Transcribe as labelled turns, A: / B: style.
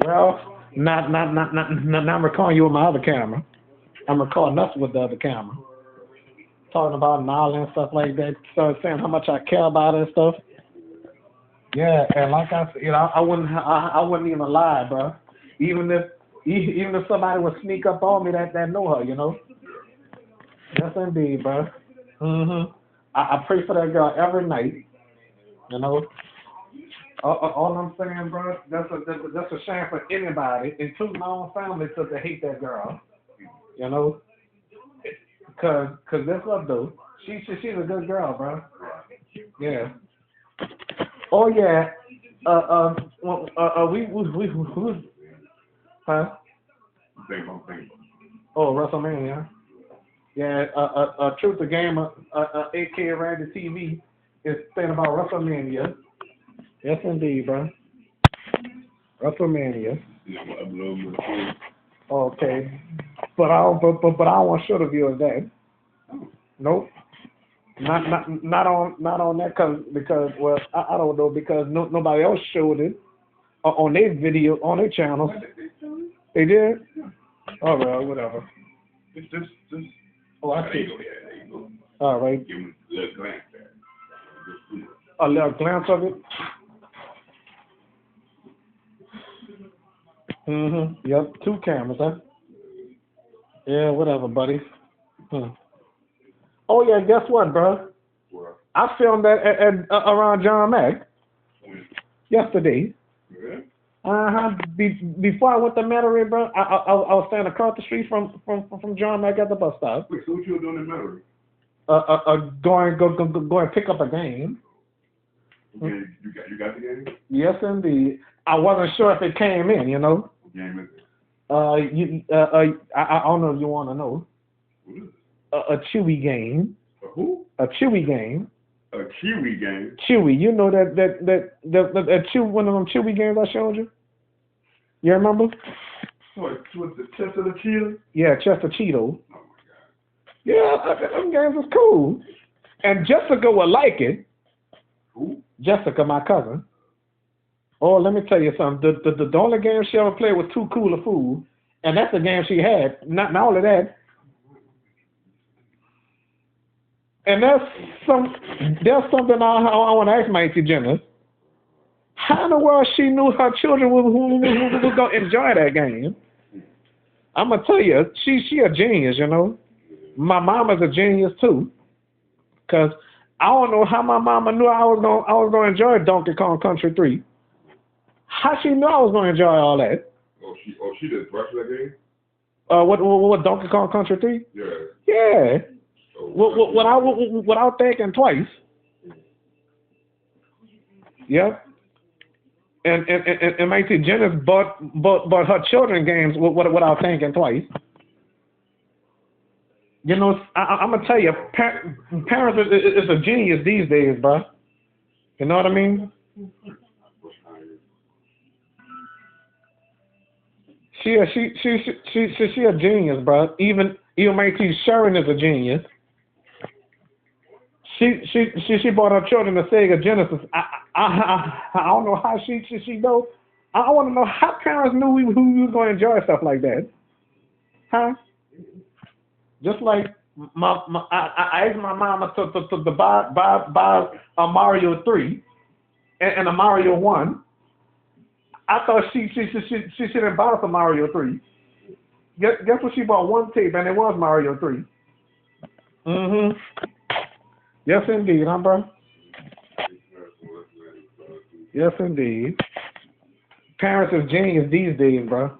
A: Well, not I'm recording you with my other camera. I'm recording us with the other camera. Talking about Nala and stuff like that. So saying how much I care about it and stuff. Yeah, and like I said, I wouldn't even lie, bro. Even if even if somebody would sneak up on me that know her, you know. Yes, indeed, bro. I pray for that girl every night. You know. All I'm saying, bro, that's a shame for anybody, including my own family, to hate that girl. You know. Cause that's what though. She's a good girl, bro. Yeah. Oh yeah. We huh? Oh, WrestleMania. Yeah. Truth the Gamer, AK Randy TV is saying about WrestleMania. Yes, indeed, bro. WrestleMania. Okay. But I don't want to show the viewers that. Nope. Not on that because well I don't know because nobody else showed it on their video on their channel. They did. Oh well, whatever. Just. Oh, I see. All right. Give him a little glance there. A little glance of it. Yep. 2 cameras, huh? Yeah, whatever, buddy. Oh yeah, guess what, bro? What? I filmed that at around John Mack yesterday. Yeah. Before I went to Metairie, bro, I was standing across the street from John Mack at the bus stop.
B: Wait, so what you were doing in Metairie?
A: Going pick up a game.
B: Okay, you got the game?
A: Yes, indeed. I wasn't sure if it came in, you know.
B: What game is it?
A: I don't know if you want to know.
B: What is it?
A: A Chewy game.
B: A who?
A: A Chewy game.
B: A Chewy game?
A: Chewy. You know that one of them Chewy games I showed you? You remember?
B: What the Chest of the Cheetah?
A: Yeah, Chest of Cheeto.
B: Oh my God.
A: Yeah, them games was cool. And Jessica would like it.
B: Who?
A: Jessica, my cousin. Oh, let me tell you something. The only game she ever played was Too Cool a Fool. And that's the game she had. Not only that. And there's something I want to ask my Auntie Jenna. How in the world she knew her children were going to enjoy that game? I'm going to tell you, she a genius, you know. My mama's a genius too. Because I don't know how my mama knew I was going to enjoy Donkey Kong Country 3. How she knew I was going to enjoy all that?
B: She did watch that game?
A: What Donkey Kong Country 3?
B: Yeah.
A: Yeah. Without thinking twice. Yep. And my Auntie Jenna's bought her children games without thinking twice. You know, I'm gonna tell you, parents is a genius these days, bro. You know what I mean? She a genius, bro. Even my Auntie Sharon is a genius. She bought her children a Sega Genesis. I don't know how she know. I want to know how parents knew who was going to enjoy stuff like that. Huh? Just like I asked my mama to buy a Mario 3 and a Mario 1. I thought she didn't buy us a Mario 3. Guess what? She bought one tape and it was Mario 3. Yes, indeed, huh, bro? Yes, indeed. Parents is genius these days, bro.